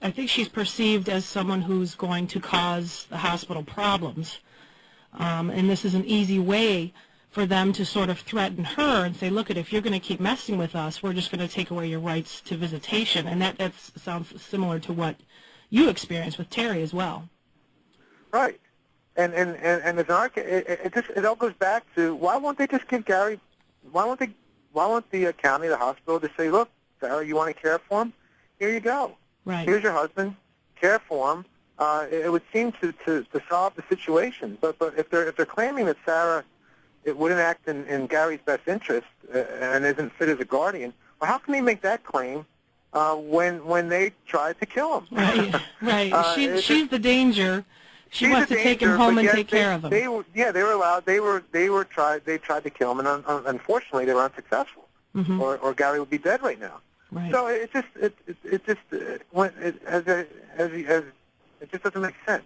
I think she's perceived as someone who's going to cause the hospital problems. And this is an easy way for them to sort of threaten her and say, look, if you're going to keep messing with us, we're just going to take away your rights to visitation. And that sounds similar to what you experienced with Terry as well. Right. And it all goes back to, why won't they just give Gary, why won't the county, the hospital, just say, look, Sarah, you want to care for him? Here you go. Right. Here's your husband. Care for him. It would seem to solve the situation. But if they're claiming that Sarah, it wouldn't act in Gary's best interest and isn't fit as a guardian, well, how can they make that claim when they tried to kill him? Right, right. She's the danger. She wants to take him home and take care of him. They were allowed. They tried to kill him, and unfortunately, they were unsuccessful. Mm-hmm. Or Gary would be dead right now. Right. So it just doesn't make sense.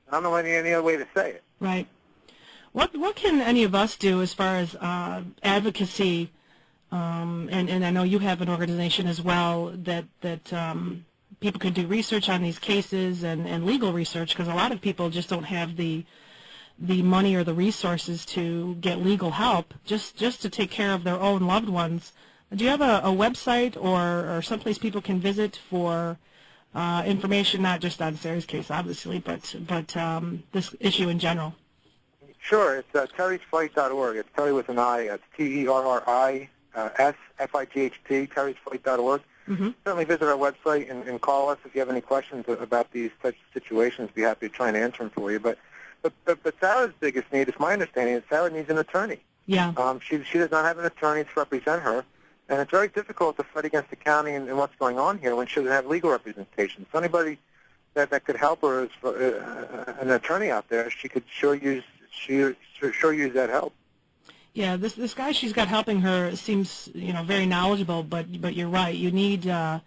I don't know any other way to say it. Right. What can any of us do as far as advocacy? And I know you have an organization as well that people can do research on these cases and legal research, because a lot of people just don't have the money or the resources to get legal help just to take care of their own loved ones. Do you have a website or someplace people can visit for information, not just on Sarah's case, obviously, but this issue in general? Sure. It's terrysfight.org. It's Terry with an I. It's TERRISFIGHT, terrysfight.org. Mm-hmm. Certainly visit our website and call us if you have any questions about these such situations. Be happy to try and answer them for you. But Sarah's biggest need, it's my understanding, is Sarah needs an attorney. Yeah. She does not have an attorney to represent her, and it's very difficult to fight against the county and what's going on here when she doesn't have legal representation. So anybody that could help her as an attorney out there, she could sure use that help. Yeah, this guy she's got helping her seems, very knowledgeable, but you're right. You need to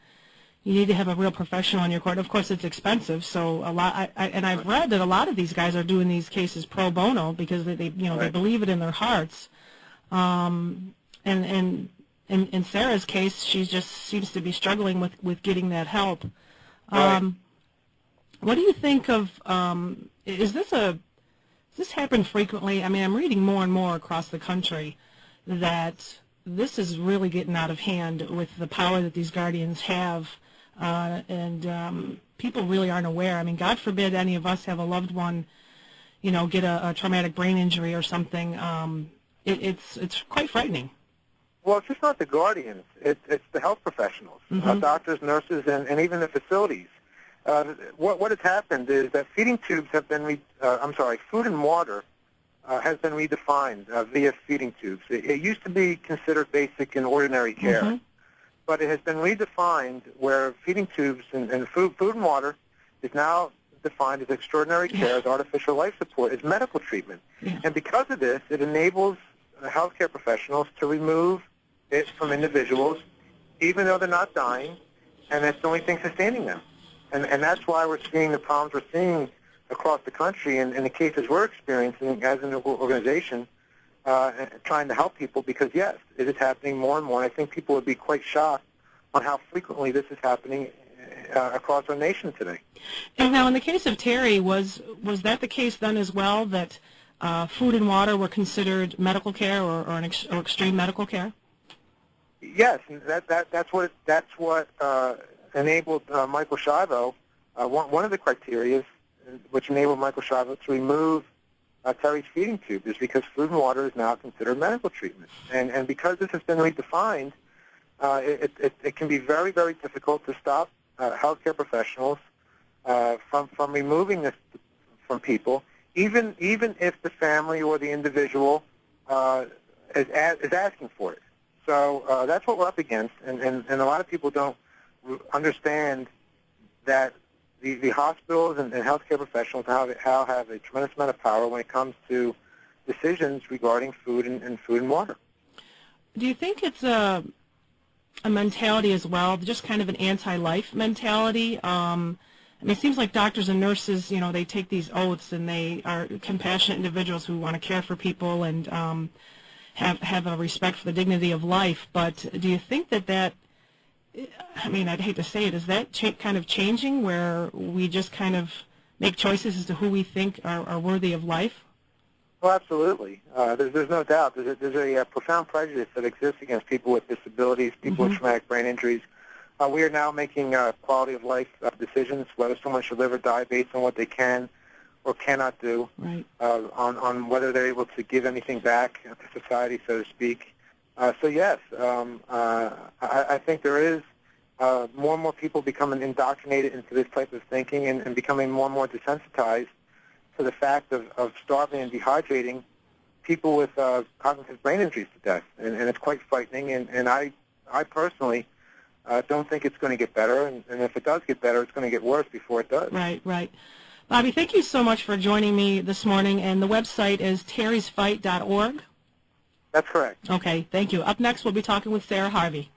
have a real professional in your court. Of course, it's expensive, so I've read that a lot of these guys are doing these cases pro bono because they believe it in their hearts. And in Sarah's case, she just seems to be struggling with getting that help. Right. What do you think of? Does this happen frequently? I mean, I'm reading more and more across the country that this is really getting out of hand with the power that these guardians have, and people really aren't aware. I mean, God forbid any of us have a loved one, get a traumatic brain injury or something. It's quite frightening. Well, it's just not the guardians. It's the health professionals, mm-hmm. Doctors, nurses, and even the facilities. What has happened is that feeding tubes have been, food and water has been redefined via feeding tubes. It used to be considered basic and ordinary care, mm-hmm. but it has been redefined where feeding tubes and food and water is now defined as extraordinary care, as artificial life support, as medical treatment. Yeah. And because of this, it enables healthcare professionals to remove it from individuals, even though they're not dying, and that's the only thing sustaining them. And that's why we're seeing the problems we're seeing across the country and the cases we're experiencing as an organization trying to help people, because, yes, it is happening more and more. And I think people would be quite shocked on how frequently this is happening across our nation today. And now, in the case of Terry, was that the case then as well, that food and water were considered medical care or extreme medical care? Yes, that's what enabled Michael Schiavo, one of the criteria which enabled Michael Schiavo to remove Terry's feeding tube is because food and water is now considered medical treatment. And because this has been redefined, it can be very, very difficult to stop healthcare professionals from removing this from people, even if the family or the individual is asking for it. So that's what we're up against, and a lot of people don't understand that the hospitals and healthcare professionals have a tremendous amount of power when it comes to decisions regarding food and water. Do you think it's a mentality as well, just kind of an anti-life mentality? I mean, it seems like doctors and nurses, they take these oaths and they are compassionate individuals who want to care for people and have a respect for the dignity of life. But do you think that I mean, I'd hate to say it, is that kind of changing where we just kind of make choices as to who we think are worthy of life? Well, absolutely. There's no doubt. There's a profound prejudice that exists against people with disabilities, people with traumatic brain injuries. We are now making quality of life decisions, whether someone should live or die based on what they can or cannot do, right. On whether they're able to give anything back to society, so to speak. So yes, I think there is more and more people becoming indoctrinated into this type of thinking and becoming more and more desensitized to the fact of starving and dehydrating people with cognitive brain injuries to death. And it's quite frightening, and I personally don't think it's going to get better, and if it does get better, it's going to get worse before it does. Right, right. Bobbie, thank you so much for joining me this morning, and the website is terrysfight.org. That's correct. Okay, thank you. Up next, we'll be talking with Sarah Harvey.